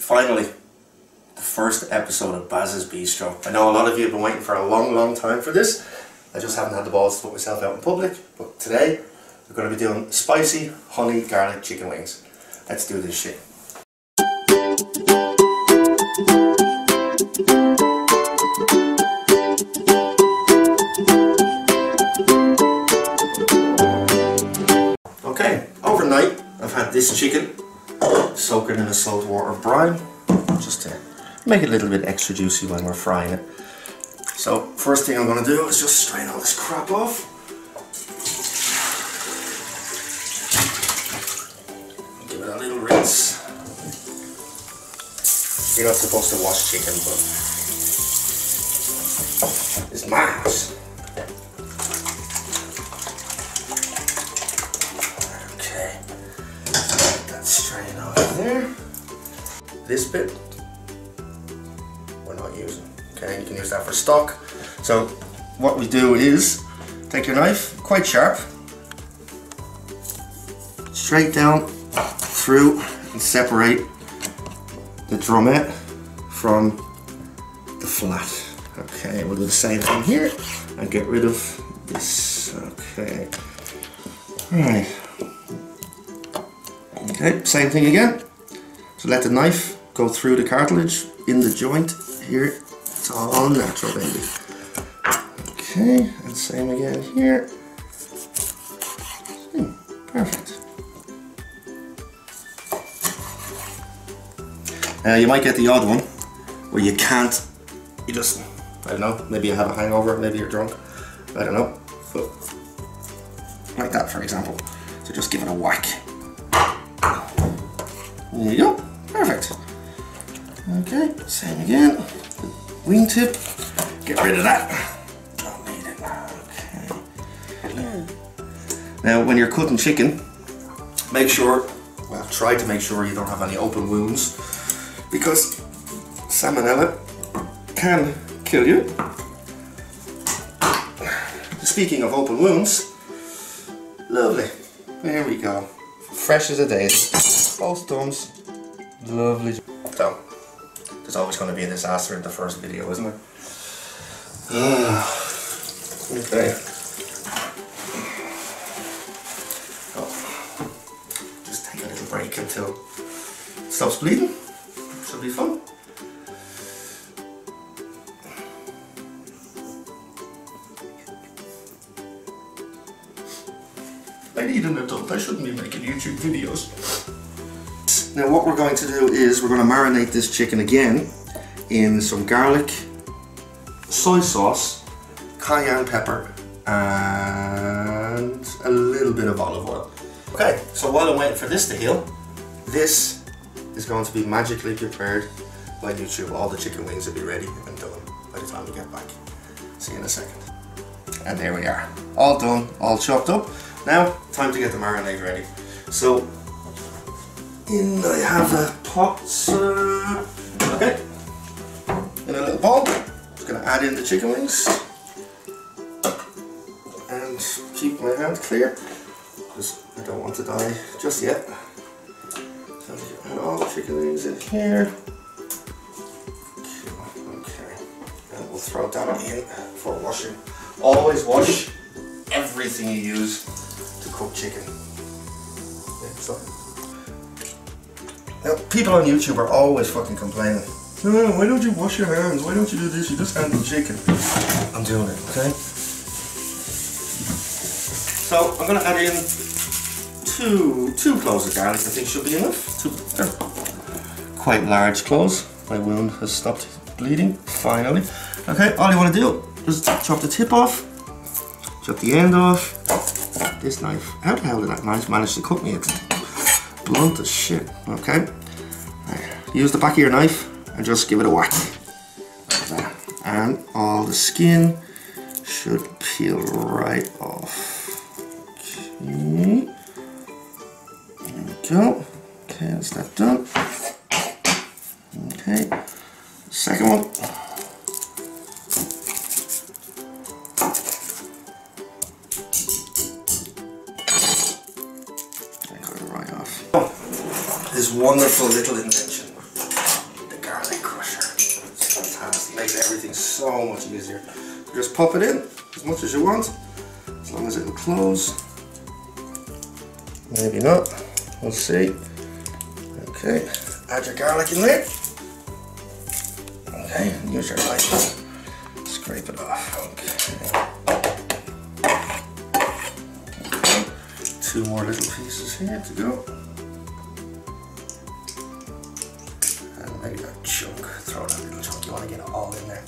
finally, the first episode of Bazza's Bistro. I know a lot of you have been waiting for a long time for this. I just haven't had the balls to put myself out in public, but today we're going to be doing spicy honey garlic chicken wings. Let's do this shit. Okay, overnight I've had this chicken soak it in a salt water brine just to make it a little bit extra juicy when we're frying it. So first thing I'm going to do is just strain all this crap off. Give it a little rinse. You're not supposed to wash chicken, but it's mass. Okay, that's strained off there. This bit we're not using. Okay, you can use that for stock. So what we do is take your knife, quite sharp, straight down through and separate the drumette from the flat. Okay, we'll do the same thing here and get rid of this. Okay, alright. Okay, same thing again. So let the knife go through the cartilage in the joint here. It's all natural, baby. Okay, and same again here. Perfect. You might get the odd one where you can't, you just, I don't know, maybe you have a hangover, maybe you're drunk, I don't know, but like that for example. So just give it a whack. There you go, perfect. Okay, same again. Wing tip, get rid of that. Don't need it. Okay. Now, when you're cutting chicken, make sure, well, try to make sure you don't have any open wounds, because salmonella can kill you. Speaking of open wounds, lovely. There we go. Fresh as a daisy. Both thumbs. Lovely. So, there's always going to be a disaster in the first video, isn't there? Okay. Oh. Just take a little break until it stops bleeding. Should be fun. I need an adult. I shouldn't be making YouTube videos. Now what we're going to do is we're going to marinate this chicken again in some garlic, soy sauce, cayenne pepper and a little bit of olive oil. Okay, so while I'm waiting for this to heal, this is going to be magically prepared by YouTube. All the chicken wings will be ready and done by the time we get back. See you in a second. And there we are. All done, all chopped up. Now, time to get the marinade ready. So, I have a pot, okay, in a little bowl. Just going to add in the chicken wings and keep my hand clear because I don't want to die just yet. So add all the chicken wings in here. Okay, and we'll throw that in for washing. Always wash everything you use to cook chicken. So. Now, people on YouTube are always fucking complaining. No, why don't you wash your hands? Why don't you do this? You just handle chicken. I'm doing it, okay? So, I'm going to add in two cloves of garlic. I think should be enough. They're quite large cloves. My wound has stopped bleeding, finally. Okay, all you want to do is chop the tip off, chop the end off. This knife, how the hell did that knife manage to cut me? It's blunt as shit, okay? Right. Use the back of your knife and just give it a whack. Like that. And all the skin should peel right off. Okay. There we go. Okay, that's that done. Okay. Second one. This wonderful little invention. so much easier. Just pop it in as much as you want, as long as it'll close. Maybe not, we'll see. Okay, add your garlic in there. Okay, use your knife, scrape it off. Okay. 2 more little pieces here to go. And maybe a chunk, throw that little chunk, you want to get it all in there.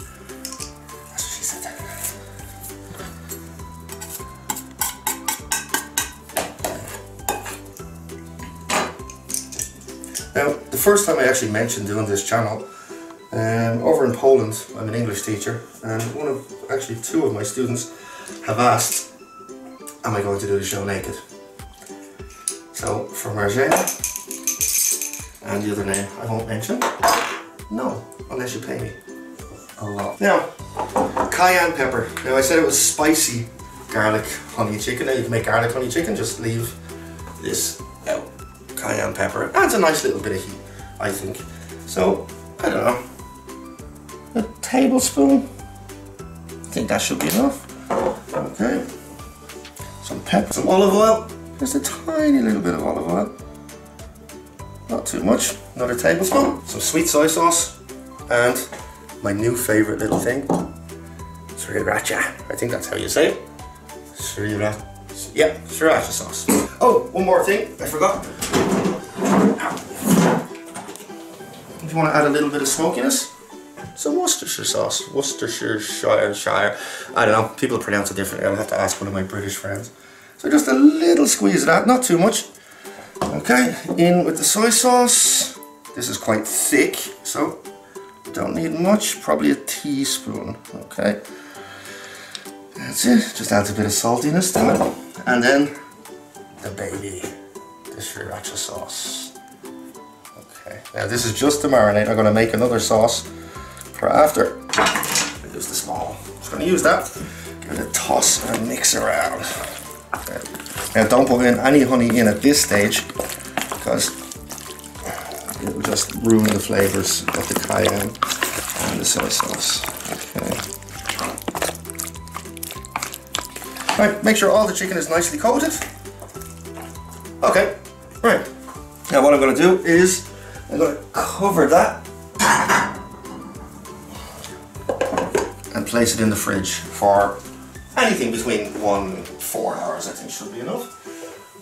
That's what she said. Now, the first time I actually mentioned doing this channel, over in Poland, I'm an English teacher, and actually 2 of my students have asked, am I going to do the show naked? So, for Marjane, and the other name I won't mention, no, unless you pay me a lot. Now, cayenne pepper. Now I said it was spicy garlic honey chicken. Now you can make garlic honey chicken, just leave this out. Cayenne pepper adds a nice little bit of heat, I think. So, I don't know, a tablespoon? I think that should be enough. Okay. Some pepper, some olive oil. Just a tiny little bit of olive oil. Not too much. Another tablespoon. Some sweet soy sauce. And my new favorite little thing, sriracha. I think that's how you say it. Sriracha. Yeah, sriracha sauce. Oh, one more thing I forgot. If you want to add a little bit of smokiness, some Worcestershire sauce. Worcestershire. I don't know, people pronounce it differently. I'll have to ask one of my British friends. So just a little squeeze of that, not too much. Okay, in with the soy sauce. This is quite thick, so don't need much, probably a teaspoon. Okay, that's it. Just adds a bit of saltiness to it. And then the baby, the sriracha sauce. Okay, now this is just the marinade. I'm going to make another sauce for after. Use the small. Just going to use that. Give it a toss and mix around. Okay. Now don't put in any honey in at this stage, because it will just ruin the flavors of the cayenne and the soy sauce. Okay. Right, make sure all the chicken is nicely coated. Okay, right. Now what I'm going to do is I'm going to cover that and place it in the fridge for anything between 1 and 4 hours. I think should be enough.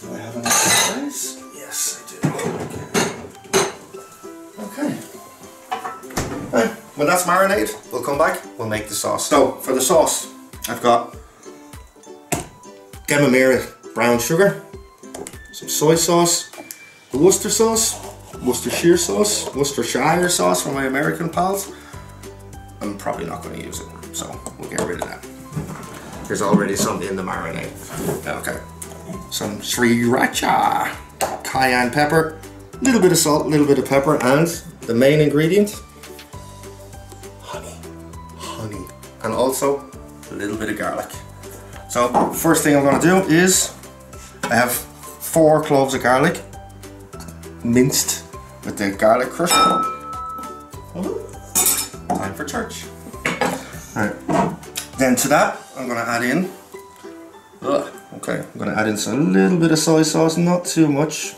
Do I have enough space? Yes, I do. Okay. Right. When that's marinated, we'll come back, we'll make the sauce. So, for the sauce, I've got Gamamira brown sugar, some soy sauce, Worcester sauce, Worcestershire sauce, Worcestershire sauce for my American pals. I'm probably not going to use it, so we'll get rid of that. There's already some in the marinade. Okay. Some sriracha, cayenne pepper, a little bit of salt, a little bit of pepper, and the main ingredient, honey. Honey. And also a little bit of garlic. So first thing I'm going to do is, I have 4 cloves of garlic, minced with the garlic crusher. Time for church. Alright. Then to that, I'm going to add in, okay, I'm going to add in a little bit of soy sauce, not too much.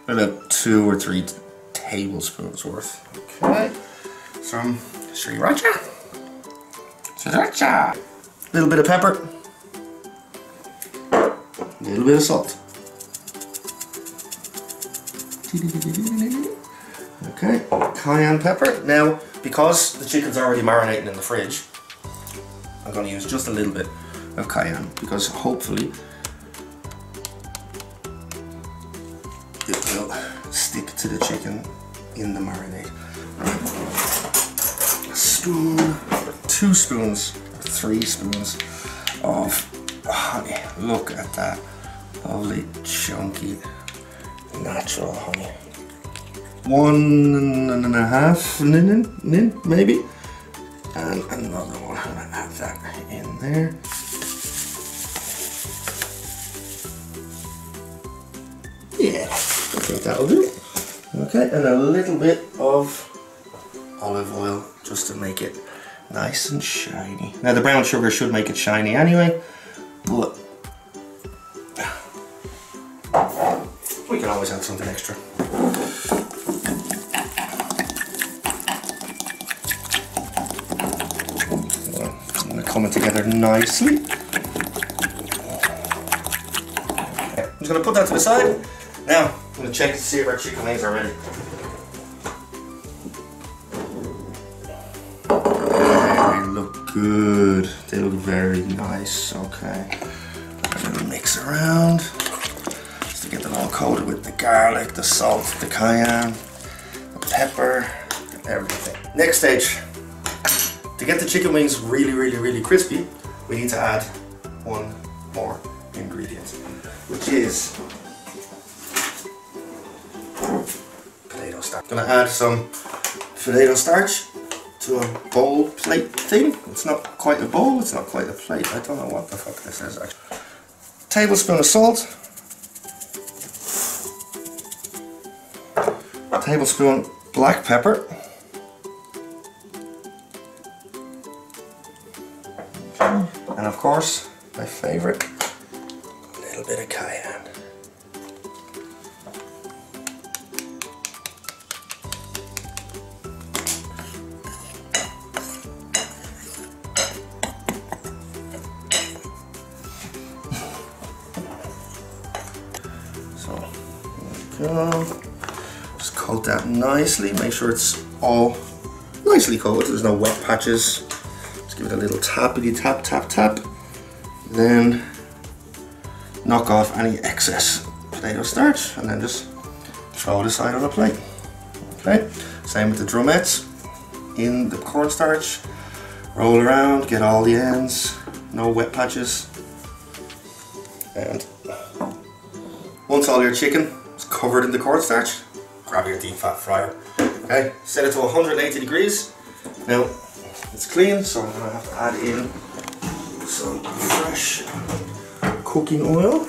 About 2 or 3 tablespoons worth. Okay. Some sriracha. Sriracha. A little bit of pepper. A little bit of salt. Okay, cayenne pepper. Now, because the chicken's already marinating in the fridge, I'm going to use just a little bit of cayenne, because hopefully it will stick to the chicken in the marinade. A spoon, 2 spoons, 3 spoons of honey. Look at that lovely chunky natural honey. 1.5 maybe, and another one. I'm gonna add that in there. Yeah, I think that'll do. Okay, and a little bit of olive oil just to make it nice and shiny. Now the brown sugar should make it shiny anyway, but we can always add something extra. Coming together nicely. Okay, I'm just going to put that to the side. Now I'm going to check to see if our chicken wings are ready. They look good. They look very nice. Okay. A little mix around just to get them all coated with the garlic, the salt, the cayenne, the pepper, everything. Next stage. To get the chicken wings really crispy, we need to add one more ingredient, which is potato starch. I'm gonna add some potato starch to a bowl plate thing. It's not quite a bowl, it's not quite a plate. I don't know what the fuck this is actually. Tablespoon of salt. A tablespoon black pepper. And of course, my favorite, a little bit of cayenne. So, there we go. Just coat that nicely, make sure it's all nicely coated, there's no wet patches. Give it a little tappity tap tap tap. Then knock off any excess potato starch and then just throw it aside on a plate. Okay, same with the drumettes. In the cornstarch, roll around, get all the ends, no wet patches. And once all your chicken is covered in the cornstarch, grab your deep fat fryer. Okay, set it to 180 degrees. Now, it's clean, so I'm going to have to add in some fresh cooking oil.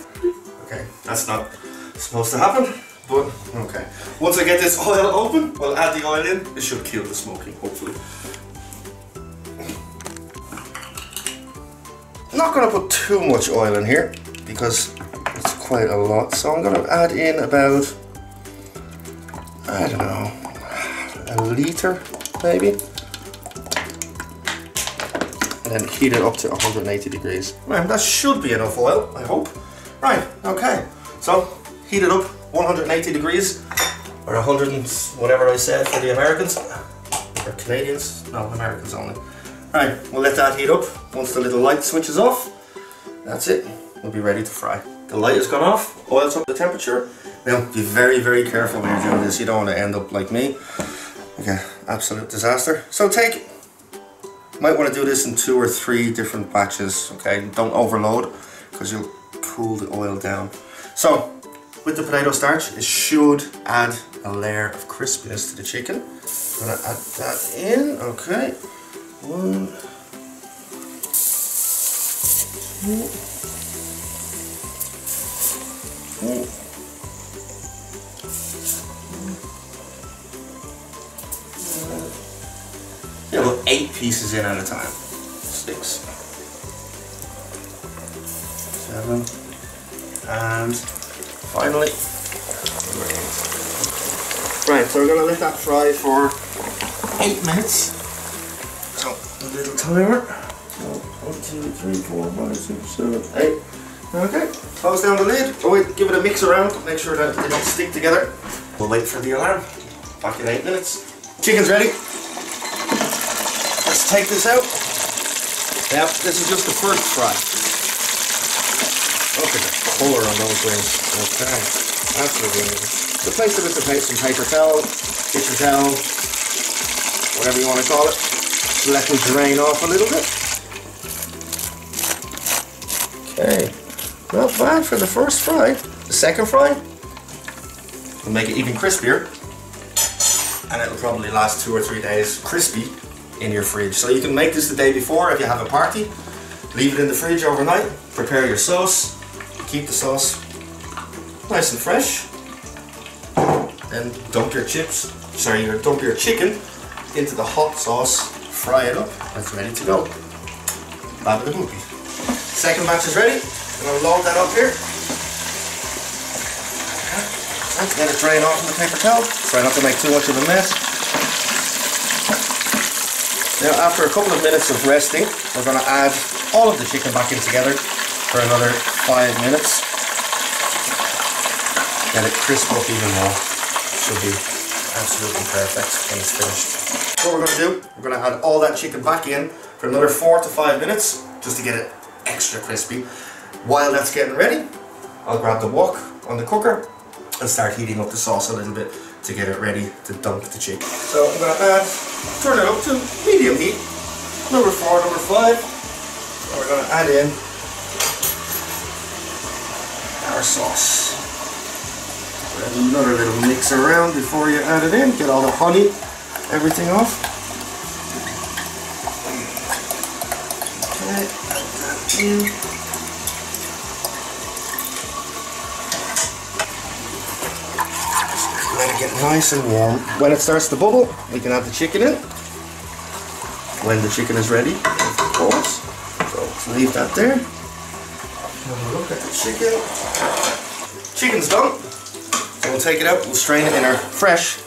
Okay, that's not supposed to happen, but okay. Once I get this oil open, we'll add the oil in. It should kill the smoking, hopefully. I'm not going to put too much oil in here because it's quite a lot, so I'm going to add in about, I don't know, a litre maybe. And then heat it up to 180 degrees. Right, that should be enough oil, I hope. Right, okay. So, heat it up 180 degrees, or 100 and whatever I said for the Americans. Or Canadians, no, Americans only. Right, we'll let that heat up. Once the little light switches off, that's it. We'll be ready to fry. The light has gone off, oil's up to temperature. Now, be very careful when you're doing this. You don't want to end up like me. Okay, absolute disaster. So might want to do this in 2 or 3 different batches, okay? Don't overload because you'll cool the oil down. So, with the potato starch, it should add a layer of crispiness to the chicken. I'm gonna add that in, okay. 1, 2, 3. Yeah, we'll 8 pieces in at a time. 6, 7, and finally, right, so we're going to let that fry for 8 minutes. So, a little timer. So, 1, 2, 3, 4, 5, 6, 7, 8. Okay, close down the lid. Oh wait, give it a mix around, make sure that they don't stick together. We'll wait for the alarm. Back in 8 minutes. Chicken's ready. Let's take this out. Yep, this is just the first fry. Look at the colour on those wings. Okay, absolutely amazing. Replace it with some paper towel, kitchen towel, whatever you want to call it. Let them drain off a little bit. Okay, not bad for the first fry. The second fry will make it even crispier, and it'll probably last 2 or 3 days crispy in your fridge. So you can make this the day before if you have a party, leave it in the fridge overnight, prepare your sauce, keep the sauce nice and fresh, then dump your chicken into the hot sauce, fry it up, and it's ready to go. Baba the movie. Second batch is ready. I'm going to load that up here. And let it drain off in the paper towel. Try not to make too much of a mess. Now after a couple of minutes of resting, we're going to add all of the chicken back in together for another 5 minutes. Let it crisp up even more. Should be absolutely perfect when it's finished. What we're going to do, we're going to add all that chicken back in for another 4 to 5 minutes just to get it extra crispy. While that's getting ready, I'll grab the wok on the cooker and start heating up the sauce a little bit to get it ready to dump the chicken. So I'm going to turn it up to medium heat, number 4, number 5. So we're going to add in our sauce. Another little mix around before you add it in, get all the honey, everything off. Okay, add that in. Let it get nice and warm. When it starts to bubble, we can add the chicken in. When the chicken is ready, of course. So let's leave that there. Have a look at the chicken. Chicken's done. So we'll take it out, we'll strain it in our fresh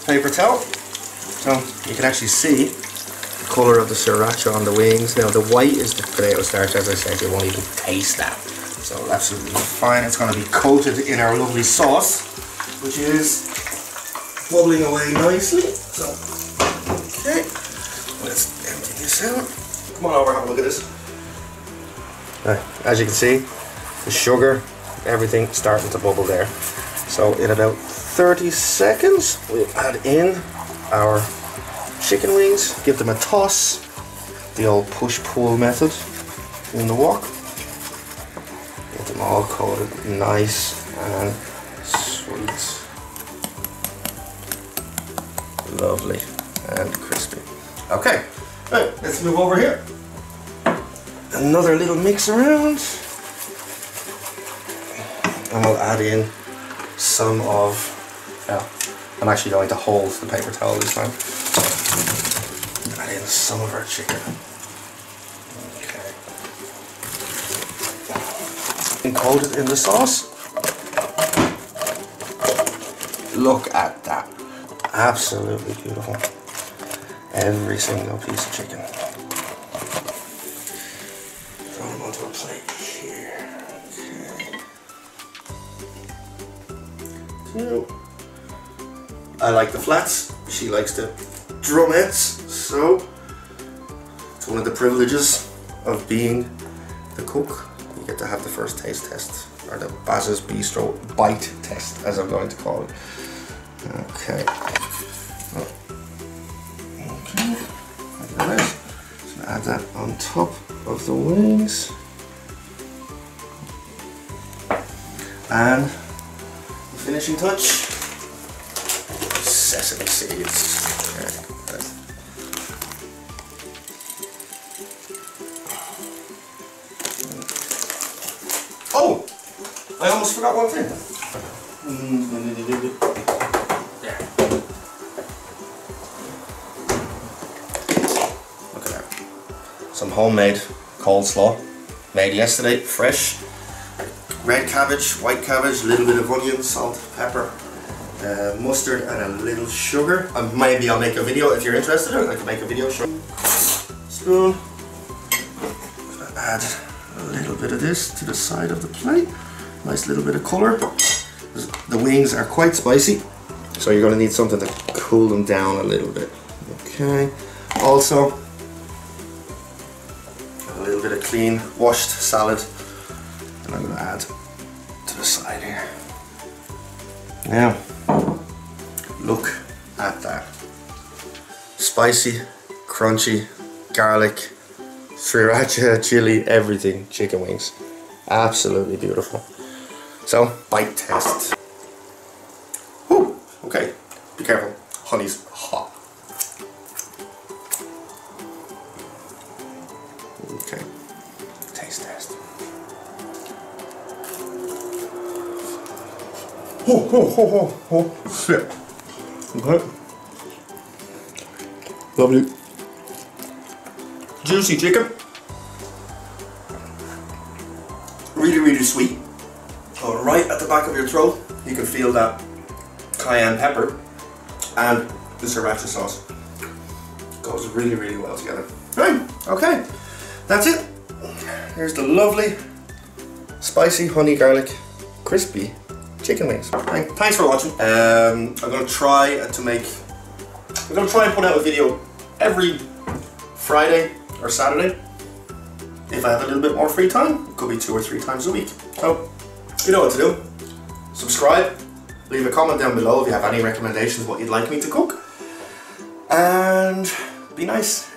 paper towel. So you can actually see the colour of the sriracha on the wings. Now the white is the potato starch, as I said, you won't even taste that. So absolutely fine. It's going to be coated in our lovely sauce, which is bubbling away nicely. So, okay, let's empty this out. Come on over, have a look at this. As you can see, the sugar, everything starting to bubble there. So in about 30 seconds, we'll add in our chicken wings, give them a toss, the old push-pull method in the wok. Get them all coated nice and sweet. Lovely and crispy. Okay, right, let's move over here. Another little mix around. And we'll add in some of, I'm actually going to hold the paper towel this time. Add in some of our chicken. Okay. And coat it in the sauce. Look at that. Absolutely beautiful. Every single piece of chicken. Throw them onto a plate here. Okay. I like the flats, she likes the drumettes, so it's one of the privileges of being the cook. You get to have the first taste test, or the Bazza's Bistro bite test, as I'm going to call it. Okay. Okay. Look at this. So add that on top of the wings. And the finishing touch, sesame seeds. Okay. Oh! I almost forgot one thing. Yeah. Look at that. Some homemade coleslaw, made yesterday, fresh. Red cabbage, white cabbage, a little bit of onion, salt, pepper, mustard, and a little sugar. Maybe I'll make a video if you're interested. I can make a video. Spoon. Add a little bit of this to the side of the plate. Nice little bit of colour. The wings are quite spicy, so you're going to need something to cool them down a little bit. Okay. Also, a little bit of clean, washed salad. And I'm going to add to the side here. Now, look at that. Spicy, crunchy, garlic, sriracha, chili, everything, chicken wings. Absolutely beautiful. So, bite test. Whew, okay, be careful, honey's hot. Okay, taste test. Oh, shit. Okay. Lovely. Juicy chicken. Really, really sweet. Oh, right at the back of your throat, you can feel that cayenne pepper and the sriracha sauce. Goes really, really well together. Right, okay, that's it. Here's the lovely, spicy, honey garlic, crispy chicken wings. Thanks for watching. I'm gonna try and put out a video every Friday or Saturday. If I have a little bit more free time, it could be 2 or 3 times a week. So, you know what to do. Subscribe, leave a comment down below if you have any recommendations what you'd like me to cook, and be nice.